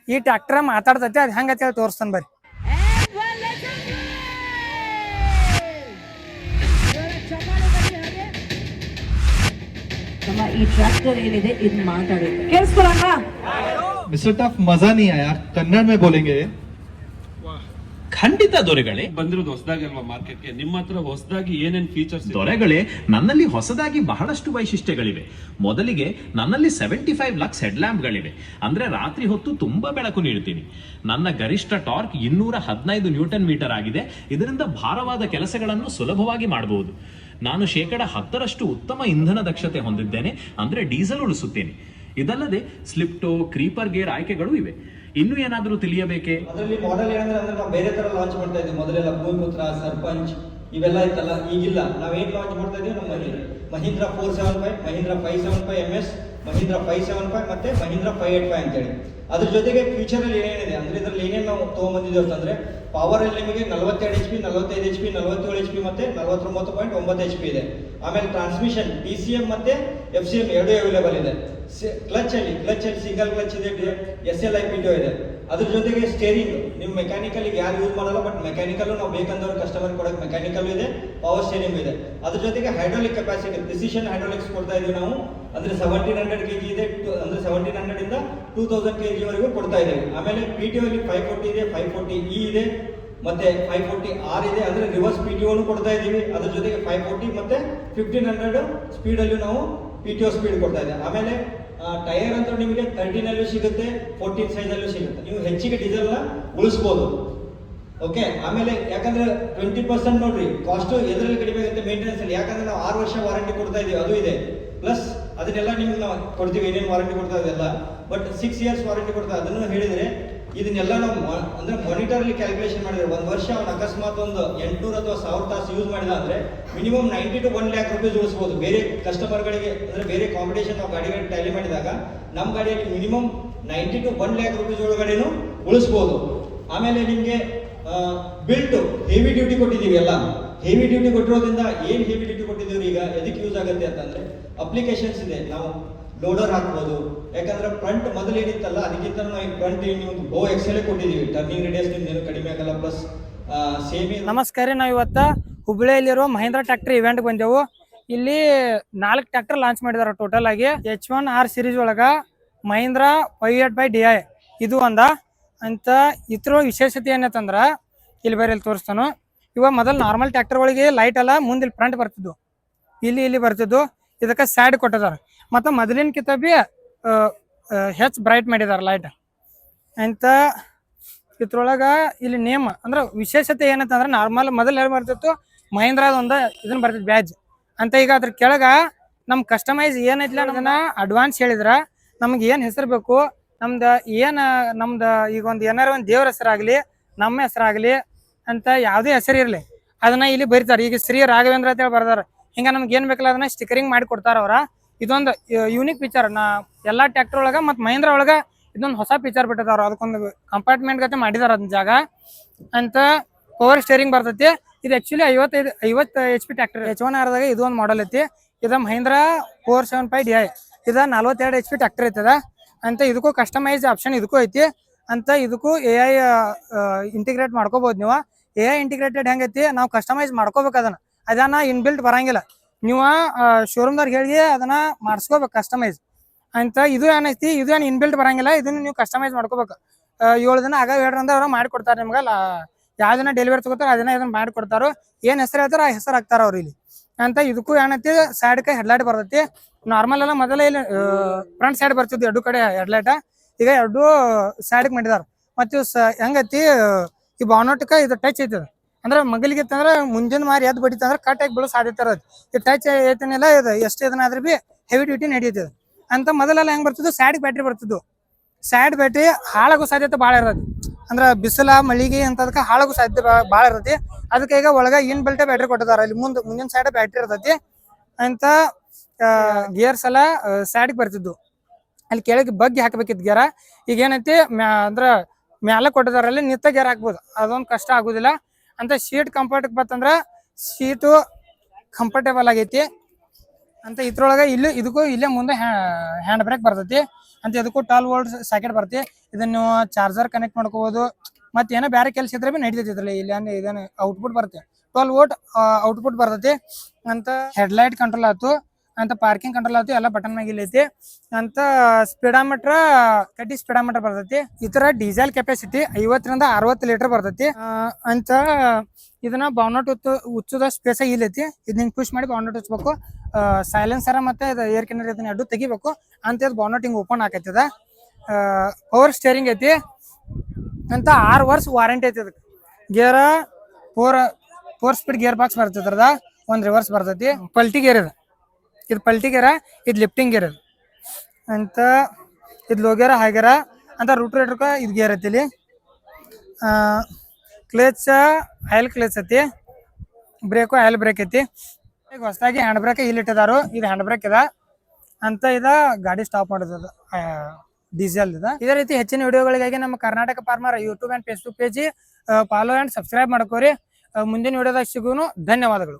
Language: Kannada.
ಈ ಟ್ರ್ಯಾಕ್ಟರ್ ಮಾತಾಡ್ತೈತಿ ಅದು ಹೆಂಗತಿ ಹೇಳಿ ತೋರಿಸ್ತಾನೆ ಬರ್ರಿ. ಈ ಟ್ರ್ಯಾಕ್ಟರ್ ಏನಿದೆ ಇದು ಮಾತಾಡಿ ಕೇಳಿಸ್ಕೊಳ್ಳೋಣ. मिस्टर टफ मजा नहीं आया, कन्नड़ में बोलेंगे. ಖಂಡಿತ ದೊರೆಗಳೇ, ಬಂದಿರೋದು ಹೊಸದಾಗಿ ಅಲ್ವಾ ಮಾರ್ಕೆಟ್ಗೆ, ನಿಮ್ಮ ಹತ್ರ ಹೊಸದಾಗಿ ಏನೇನ್ ಫೀಚರ್ಸ್? ದೊರೆಗಳೇ, ನನ್ನಲ್ಲಿ ಹೊಸದಾಗಿ ಬಹಳಷ್ಟು ವೈಶಿಷ್ಟ್ಯಗಳಿವೆ. ಮೊದಲಿಗೆ ನನ್ನಲ್ಲಿ 75 ಲಕ್ಸ್ ಹೆಡ್ ಲ್ಯಾಂಪ್ಗಳಿವೆ. ಅಂದ್ರೆ ರಾತ್ರಿ ಹೊತ್ತು ತುಂಬಾ ಬೆಳಕು ನೀಡ್ತೀನಿ. ನನ್ನ ಗರಿಷ್ಠ ಟಾರ್ಕ್ 215 ನ್ಯೂಟನ್ ಮೀಟರ್ ಆಗಿದೆ. ಇದರಿಂದ ಭಾರವಾದ ಕೆಲಸಗಳನ್ನು ಸುಲಭವಾಗಿ ಮಾಡಬಹುದು. ನಾನು 10% ಉತ್ತಮ ಇಂಧನ ದಕ್ಷತೆ ಹೊಂದಿದ್ದೇನೆ, ಅಂದ್ರೆ ಡೀಸೆಲ್ ಉಳಿಸುತ್ತೇನೆ. ಇದಲ್ಲದೆ ಸ್ಲಿಪ್ಟೋ, ಕ್ರೀಪರ್ ಗೇರ್ ಆಯ್ಕೆಗಳು ಇವೆ. ಇನ್ನು ಏನಾದರೂ ತಿಳಿಯಬೇಕೆ? ಅದರಲ್ಲಿ ಮಾಡೆಲ್ ಏನಂದ್ರೆ ನಾವು ಬೇರೆ ತರ ಲಾಂಚ್ ಮಾಡ್ತಾ ಇದ್ವಿ. ಮೊದಲೆಲ್ಲ ಭೂಮಿಪುತ್ರ, ಸರ್ಪಂಚ್ ಇವೆಲ್ಲ ಇತ್ತಲ್ಲ, ಈಗಿಲ್ಲ. ನಾವೇನ್ ಲಾಂಚ್ ಮಾಡ್ತಾ ಇದೀವಿ, ನಮ್ಮ ಮಹೀಂದ್ರ 475, ಮಹೀಂದ್ರ 575 MS, ಮಹೀಂದ್ರ 575 ಮತ್ತೆ ಮಹೀಂದ್ರ 585 ಅಂತೇಳಿ. ಅದ್ರ ಜೊತೆಗೆ ಫ್ಯೂಚರ್ ಅಲ್ಲಿ ಏನೇನಿದೆ ಅಂದ್ರೆ ಇದರಲ್ಲಿ ಏನೇನು ನಾವು ತಗೊಂಡ್ಬಂದಿದ್ದೀವಿ ಅಂತಂದ್ರೆ ಪವರ್ ಅಲ್ಲಿ ನಿಮಗೆ 42 HP, 45 HP, 47 HP ಮತ್ತೆ 49.9 HP ಇದೆ. ಆಮೇಲೆ ಟ್ರಾನ್ಸ್ಮಿಷನ್ DCM ಮತ್ತೆ FCM ಎರಡು ಅವೈಲೇಬಲ್ ಇದೆ. ಕ್ಲಚ್ ಅಲ್ಲಿ ಸಿಂಗಲ್ ಕ್ಲಚ್ ಇದೆ, SLIPTO ಇದೆ. ಅದ್ರ ಜೊತೆಗೆ ಸ್ಟೇರಿಂಗ್ ನೀವು ಮೆಕ್ಯಾನಿಕಲ್ ಯಾರು ಯೂಸ್ ಮಾಡಲ್ಲ, ಬಟ್ ಮೆಕ್ಯಾನಿಕಲ್ ನಾವು ಬೇಕಂದವ್ರು ಕಸ್ಟಮರ್ ಕೊಡಕ್ಕೆ ಮೆಕ್ಯಾನಿಕಲ್ ಇದೆ, ಪವರ್ ಸ್ಟೇರಿಂಗ್ ಇದೆ. ಅದ್ರ ಜೊತೆಗೆ ಹೈಡ್ರಾಲಿಕ್ ಕೆಪಾಸಿಟಿ, ಪ್ರಿಸಿಷನ್ ಹೈಡ್ರಾಲಿಕ್ಸ್ ಕೊಡ್ತಾ ಇದೀವಿ ನಾವು. ಅಂದ್ರೆ 1700 kg ಇದೆ, ಅಂದ್ರೆ 1700 ಇಂದ 2000 kg ವರೆಗೂ ಕೊಡ್ತಾ ಇದ್ದೇವೆ. ಆಮೇಲೆ PTO ಅಲ್ಲಿ 540 ಇದೆ, 540E ಇದೆ, ಮತ್ತೆ 540R ಇದೆ, ಅಂದ್ರೆ ರಿವರ್ಸ್ PTO ಕೊಡ್ತಾ ಇದೀವಿ. ಅದ್ರ ಜೊತೆಗೆ 540 ಮತ್ತೆ 1500 ಸ್ಪೀಡ್ ಅಲ್ಲಿ ನಾವು PTO ಸ್ಪೀಡ್ ಕೊಡ್ತಾ ಇದೆ. ಆಮೇಲೆ ಟೈರ್ ಅಂತ ನಿಮಗೆ 13 ಅಲ್ಲೂ ಸಿಗುತ್ತೆ, 14 ಸೈಜ್ ಅಲ್ಲೂ ಸಿಗುತ್ತೆ. ನೀವು ಹೆಚ್ಚಿಗೆ ಡೀಸೆಲ್ ನ ಉಳಿಸಬಹುದು. ಓಕೆ, ಆಮೇಲೆ ಯಾಕಂದ್ರೆ 20% ನೋಡ್ರಿ ಕಾಸ್ಟ್ ಎದರಲ್ಲಿ ಕಡಿಮೆ ಆಗುತ್ತೆ ಮೇಂಟೆನೆನ್ಸ್ ಅಲ್ಲಿ. ಯಾಕಂದ್ರೆ ನಾವು 6 ವರ್ಷ ವಾರಂಟಿ ಕೊಡ್ತಾ ಇದೀವಿ, ಅದು ಇದೆ. ಪ್ಲಸ್ ಅದನ್ನೆಲ್ಲ ನಿಮ್ಗೆ ನಾವು ಕೊಡ್ತೀವಿ, ಏನೇನು ವಾರಂಟಿ ಕೊಡ್ತಾ ಇದೆಲ್ಲ. ಬಟ್ 6 ಇಯರ್ಸ್ ವಾರಂಟಿ ಕೊಡ್ತಾ, ಅದನ್ನು ಹೇಳಿದ್ರೆ ಇದನ್ನೆಲ್ಲ ನಾವು ಅಂದ್ರೆ ಮಾನಿಟರ್ ಅಲ್ಲಿ ಕ್ಯಾಲ್ಕುಲೇಷನ್ ಮಾಡಿದ್ರೆ ಒಂದು ವರ್ಷ ಅವನು ಅಕಸ್ಮಾತ್ ಒಂದು 800 ಅಥವಾ 1000 ತಾಸು ಯೂಸ್ ಮಾಡಿದ ಅಂದ್ರೆ ಮಿನಿಮಮ್ 90 to 1 lakh rupees ಉಳಿಸಬಹುದು. ಬೇರೆ ಕಸ್ಟಮರ್ಗಳಿಗೆ ಅಂದ್ರೆ ಬೇರೆ ಕಾಂಪಿಟೇಷನ್ ನಾವು ಗಾಡಿಗಳ ಟ್ಯಾಲಿ ಮಾಡಿದಾಗ ನಮ್ಮ ಗಾಡಿಯಲ್ಲಿ ಮಿನಿಮಮ್ 90 to 1 lakh rupees ಒಳಗಡೆನು ಉಳಿಸಬಹುದು. ಆಮೇಲೆ ನಿಮಗೆ ಬಿಲ್ಟ್ ಹೆವಿ ಡ್ಯೂಟಿ ಕೊಟ್ಟಿದ್ದೀವಿ. ಎಲ್ಲ ಹೆವಿ ಡ್ಯೂಟಿ ಕೊಟ್ಟಿರೋದ್ರಿಂದ ಏನ್ ಹೆವಿ ಡ್ಯೂಟಿ ಕೊಟ್ಟಿದ್ದೀವಿ ಈಗ ಎದಕ್ಕೆ ಯೂಸ್ ಆಗುತ್ತೆ ಅಂತಂದ್ರೆ ಅಪ್ಲಿಕೇಶನ್ಸ್ ಇದೆ. ನಾವು ಲೋಡರ್ ಹಾಕ್ಬೋದು, ಯಾಕಂದ್ರೆ ಫ್ರಂಟ್ ಮೊದಲು ಏನಿತ್ತಲ್ಲ ಅದಕ್ಕಿಂತ ನಾವು ಫ್ರಂಟ್ ನಿಮ್ಗೆ ಬೋ ಎಕ್ಸೆಲ್ ಕೊಟ್ಟಿದ್ದೀವಿ. ಟರ್ನಿಂಗ್ ರೇಡಿಯಸ್ ನಿಮ್ದು ಕಡಿಮೆ ಆಗಲ್ಲ, ಪ್ಲಸ್ ಸೇಮ್. ನಮಸ್ಕಾರ, ನಾವು ಇವತ್ತು ಹುಬ್ಬಳ್ಳಿಯಲ್ಲಿರೋ ಮಹೀಂದ್ರ ಟ್ರ್ಯಾಕ್ಟರ್ ಇವೆಂಟ್ ಬಂದೆವು. ಇಲ್ಲಿ 4 ಟ್ರ್ಯಾಕ್ಟರ್ ಲಾಂಚ್ ಮಾಡಿದಾರೆ ಟೋಟಲ್ ಆಗಿ. H1R ಸೀರೀಸ್ ಒಳಗ ಮಹೀಂದ್ರ 585DI ಇದು ಒಂದ ಅಂತ. ಇದ್ರ ವಿಶೇಷತೆ ಏನಂತಂದ್ರ ಇಲ್ಲಿ ಬೇರೆ ಇಲ್ಲಿ ತೋರಿಸ್ತಾನು. ಇವಾಗ ಮೊದಲು ನಾರ್ಮಲ್ ಟ್ರ್ಯಾಕ್ಟರ್ ಒಳಗೆ ಲೈಟ್ ಅಲ್ಲ, ಮುಂದೆ ಇಲ್ಲಿ ಫ್ರಂಟ್ ಬರ್ತಿದ್ವು, ಇಲ್ಲಿ ಬರ್ತಿದ್ವು. ಇದಕ್ಕೆ ಸೈಡ್ ಕೊಟ್ಟಿದಾರ. ಮತ್ತು ಮೊದಲಿನ ಕಿತಾಬಿ ಹೆಚ್ಚು ಬ್ರೈಟ್ ಮಾಡಿದಾರ ಲೈಟ್ ಅಂತ. ಇದ್ರೊಳಗ ಇಲ್ಲಿ ನೇಮ್ ಅಂದ್ರೆ ವಿಶೇಷತೆ ಏನಂತಂದ್ರೆ ನಾರ್ಮಲ್ ಮೊದಲು ಏನು ಬರ್ತಿತ್ತು, ಮಹೀಂದ್ರಾದ ಒಂದು ಇದನ್ನ ಬರ್ತಿತ್ತು ಬ್ಯಾಜ್ ಅಂತ. ಈಗ ಅದ್ರ ಕೆಳಗ ನಮ್ ಕಸ್ಟಮೈಸ್ ಏನೈತಿಲ್ಲ ಅದನ್ನ ಅಡ್ವಾನ್ಸ್ ಹೇಳಿದ್ರ ನಮ್ಗೆ ಏನ್ ಹೆಸರು ಬೇಕು, ನಮ್ದು ಈಗ ಒಂದು ಏನಾರ ಒಂದು ದೇವ್ರ ಹೆಸರಾಗ್ಲಿ, ನಮ್ಮ ಹೆಸರಾಗ್ಲಿ ಅಂತ ಯಾವುದೇ ಹೆಸರು ಇರಲಿ ಅದನ್ನ ಇಲ್ಲಿ ಬರೀತಾರೆ. ಈಗ ಶ್ರೀ ರಾಘವೇಂದ್ರ ಅಂತ ಹೇಳಿ ಬರ್ದಾರ. ಹಿಂಗ ನಮ್ಗೆ ಏನ್ ಬೇಕಲ್ಲ ಅದನ್ನ ಸ್ಟಿಕರಿಂಗ್ ಮಾಡಿ ಕೊಡ್ತಾರ ಅವ್ರ. ಇದೊಂದು ಯೂನಿಕ್ ಫೀಚರ್ ಎಲ್ಲಾ ಟ್ರ್ಯಾಕ್ಟರ್ ಒಳಗ ಮತ್ತು ಮಹೀಂದ್ರ ಒಳಗ ಇದೊಂದು ಹೊಸ ಫೀಚರ್ ಬಿಟ್ಟಿದಾರ. ಅದಕ್ಕೊಂದು ಕಂಪಾರ್ಟ್ಮೆಂಟ್ ಗತೆ ಮಾಡಿದಾರ ಅದನ್ನ ಜಾಗ ಅಂತ. ಪವರ್ ಸ್ಟೇರಿಂಗ್ ಬರ್ತೈತಿ. ಇದು ಆಕ್ಚುಲಿ 50 HP ಟ್ರ್ಯಾಕ್ಟರ್. H1R ದಾಗ ಇದು ಒಂದು ಮಾಡೆಲ್ ಐತಿ. ಇದ ಮಹೀಂದ್ರ 475DI. ಇದ 42 HP ಟ್ರ್ಯಾಕ್ಟರ್ ಐತದ ಅಂತ. ಇದಕ್ಕೂ ಕಸ್ಟಮೈಸ್ ಆಪ್ಷನ್ ಇದಕ್ಕೂ ಐತಿ ಅಂತ. ಇದಕ್ಕೂ AI ಇಂಟಿಗ್ರೇಟ್ ಮಾಡ್ಕೋಬಹುದು ನೀವು. AI ಇಂಟಿಗ್ರೇಟೆಡ್ ಹೆಂಗೈತಿ, ನಾವು ಕಸ್ಟಮೈಸ್ ಮಾಡ್ಕೋಬೇಕು ಅದನ್ನ ಇನ್ಬಿಲ್ಟ್ ಬರಂಗಿಲ್ಲ. ನೀವು ಶೋರೂಮ್ದವ್ರಿಗೆ ಹೇಳಿ ಅದನ್ನ ಮಾಡಿಸ್ಕೋಬೇಕು ಕಸ್ಟಮೈಸ್ ಅಂತ. ಇದು ಏನೈತಿ, ಇದು ಏನು ಇನ್ಬಿಲ್ಟ್ ಬರಂಗಿಲ್ಲ, ಇದನ್ನ ನೀವು ಕಸ್ಟಮೈಸ್ ಮಾಡ್ಕೋಬೇಕು. 7 ದಿನ ಆಗ ಹೇಳ್ರಿ ಅಂದ್ರೆ ಅವ್ರು ಮಾಡಿಕೊಡ್ತಾರೆ ನಿಮ್ಗೆ. ಯಾವ ದಿನ ಡೆಲಿವರಿ ತಗೋತಾರ ಅದನ್ನ ಇದನ್ನ ಮಾಡಿಕೊಡ್ತಾರ. ಏನ್ ಹೆಸರು ಹೇಳ್ತಾರ ಆ ಹೆಸರು ಹಾಕ್ತಾರ ಅವ್ರು ಇಲ್ಲಿ ಅಂತ. ಇದಕ್ಕೂ ಏನೈತಿ, ಸೈಡ್ ಹೆಡ್ಲೈಟ್ ಬರ್ತೈತಿ. ನಾರ್ಮಲ್ ಎಲ್ಲ ಮೊದಲೇ ಇಲ್ಲಿ ಫ್ರಂಟ್ ಸೈಡ್ ಬರ್ತಿದ್ವಿ ಎರಡು ಕಡೆ ಹೆಡ್ಲೈಟ್. ಈಗ ಎರಡು ಸೈಡ್ ಮಾಡಿದಾರ. ಮತ್ತು ಹೆಂಗೈತಿ, ಈ ಬಾನೋಟಕ ಇದು ಟಚ್ ಐತದ ಅಂದ್ರೆ ಮಗಲಿಗೆ ಅಂದ್ರೆ ಮುಂದಿನ ಮಾರಿ ಎದ್ದು ಬಡಿತಂದ್ರೆ ಕಟ್ ಆಗಿ ಬೀಳೋ ಸಾಧ್ಯತೆ ಇರೋದು. ಈ ಟಚ್ ಐತನೆಲ್ಲ ಇದು ಎಷ್ಟು ಇದನ್ನಾದ್ರೂ ಬಿ ಹೆವಿ ಡ್ಯೂಟಿ ನಡೀತದೆ ಅಂತ. ಮೊದಲೆಲ್ಲ ಹೆಂಗ್ ಬರ್ತಿದ್ವು, ಸೈಡ್ ಬ್ಯಾಟ್ರಿ ಬರ್ತಿದ್ವು. ಸೈಡ್ ಬ್ಯಾಟ್ರಿ ಹಾಳಾಗೋ ಸಾಧ್ಯತೆ ಭಾಳ ಇರೋದು. ಅಂದ್ರೆ ಬಿಸಿಲ ಮಳಿಗೆ ಅಂತದಕ್ಕೆ ಹಾಳಾಗೋ ಸಾಧ್ಯತೆ ಭಾಳ ಇರ್ತೈತಿ. ಅದಕ್ಕೆ ಈಗ ಒಳಗ ಇನ್ ಬೆಲ್ಟೆ ಬ್ಯಾಟ್ರಿ ಕೊಟ್ಟಿದಾರ. ಇಲ್ಲಿ ಮುಂದಿನ ಸೈಡ್ ಬ್ಯಾಟ್ರಿ ಇರ್ತೈತಿ ಅಂತ. ಗೇರ್ಸ್ ಎಲ್ಲ ಸೈಡ್ ಬರ್ತಿದ್ವು, ಅಲ್ಲಿ ಕೆಳಗೆ ಬಗ್ಗಿ ಹಾಕಬೇಕಿತ್ತು ಗೇರ. ಈಗ ಏನೈತಿ ಅಂದ್ರ ಮ್ಯಾಲ ಕೊಟ್ಟಿದಾರಲ್ಲಿ ನಿತ್ತ ಗೇರ್ ಹಾಕ್ಬೋದು, ಅದೊಂದು ಕಷ್ಟ ಆಗುದಿಲ್ಲ ಅಂತ. ಸೀಟ್ ಕಂಫರ್ಟ್ ಬರ್ತಂದ್ರ ಸೀಟು ಕಂಫರ್ಟೇಬಲ್ ಆಗೈತಿ ಅಂತ. ಇದ್ರೊಳಗ ಇದಕ್ಕೂ ಇಲ್ಲೇ ಮುಂದೆ ಹ್ಯಾಂಡ್ ಬ್ರೇಕ್ ಬರ್ತೈತಿ. ಅಂತ ಇದಕ್ಕೂ 12 ವೋಲ್ಟ್ ಸಾಕೆಟ್ ಬರುತ್ತೆ. ಇದನ್ನ ನೀವು ಚಾರ್ಜರ್ ಕನೆಕ್ಟ್ ಮಾಡ್ಕೋಬಹುದು. ಮತ್ತೆ ಏನೋ ಬೇರೆ ಕೆಲಸ ಇದ್ರೆ ಬಿ ನಡೀತೈತಿ ಇದ್ರಲ್ಲಿ. ಇಲ್ಲಿ ಇದೇನು ಔಟ್ಪುಟ್ ಬರುತ್ತೆ 12 ವೋಲ್ಟ್ ಔಟ್ಪುಟ್ ಬರ್ತೈತಿ ಅಂತ. ಹೆಡ್ಲೈಟ್ ಕಂಟ್ರೋಲ್ ಆಯ್ತು ಅಂತ, ಪಾರ್ಕಿಂಗ್ ಕಂಟ್ರೋಲ್ ಆಯ್ತು, ಎಲ್ಲ ಬಟನ್ ಮ್ಯಾಗ ಐತಿ ಅಂತ. ಸ್ಪೀಡಾಮೀಟರ್ ಕಡ್ಡಿ ಸ್ಪೀಡಾಮೀಟರ್ ಬರ್ತೈತಿ. ಈ ತರ ಡೀಸೆಲ್ ಕೆಪಾಸಿಟಿ 50 ರಿಂದ 60 ಲೀಟರ್ ಬರ್ತೈತಿ ಅಂತ. ಇದನ್ನ ಬಾನಟ್ ಉಚ್ಚದ ಸ್ಪೇಸ್ ಇಲ್ಲೈತಿ. ಇದನ್ನ ಪುಷ್ ಮಾಡಿ ಬಾನಟ್ ಉಚ್ಚಬೇಕು. ಸೈಲೆನ್ಸರ್ ಮತ್ತೆ ಏರ್ ಕ್ಲೀನರ್ ಇದನ್ನ ಎರಡು ತೆಗಿಬೇಕು ಅಂತ. ಇದು ಬಾನಟ್ ಹಿಂಗ್ ಓಪನ್ ಆಕೈತದ. ಪವರ್ ಸ್ಟೇರಿಂಗ್ ಐತಿ ಅಂತ. 6 ವರ್ಷ ವಾರಂಟಿ ಐತಿ ಇದಕ್ಕೆ. ಗೇರ್ 4 ಸ್ಪೀಡ್ ಗೇರ್ ಬಾಕ್ಸ್ ಬರ್ತೈತದ. ಒಂದ್ ರಿವರ್ಸ್ ಬರ್ತೈತಿ. ಪಲ್ಟಿ ಗೇರ್ ಇದು ಪಲ್ಟಿ ಗೇರ, ಇದು ಲಿಫ್ಟಿಂಗ್ ಗೇರ್ ಅಂತ. ಇದು ಲೋ ಗೇರ, ಹೈ ಗೇರ ಅಂತ. ರೂಟ್ರೇಟರ್ಕ ಇದು ಗೇರ್ ಐತಿ. ಇಲ್ಲಿ ಕ್ಲೇಚ್ ಆಯಿಲ್ ಕ್ಲೇಚ್ ಐತಿ. ಬ್ರೇಕು ಆಯಿಲ್ ಬ್ರೇಕ್ ಐತಿ. ಈಗ ಹೊಸದಾಗಿ ಹ್ಯಾಂಡ್ ಬ್ರೇಕ್ ಇಲ್ಲಿ ಇಟ್ಟಿದಾರು. ಇದು ಹ್ಯಾಂಡ್ ಬ್ರೇಕ್ ಇದ ಅಂತ. ಇದ ಗಾಡಿ ಸ್ಟಾಪ್ ಮಾಡೋದು ಡೀಸೆಲ್ ಇದ. ಇದೇ ರೀತಿ ಹೆಚ್ಚಿನ ವಿಡಿಯೋಗಳಿಗಾಗಿ ನಮ್ಮ Karnataka farmer YouTube and Facebook page follow and subscribe ಮಾಡ್ಕೋರಿ. ಮುಂದಿನ ವಿಡಿಯೋದಾಗ ಸಿಗೋನು. ಧನ್ಯವಾದಗಳು.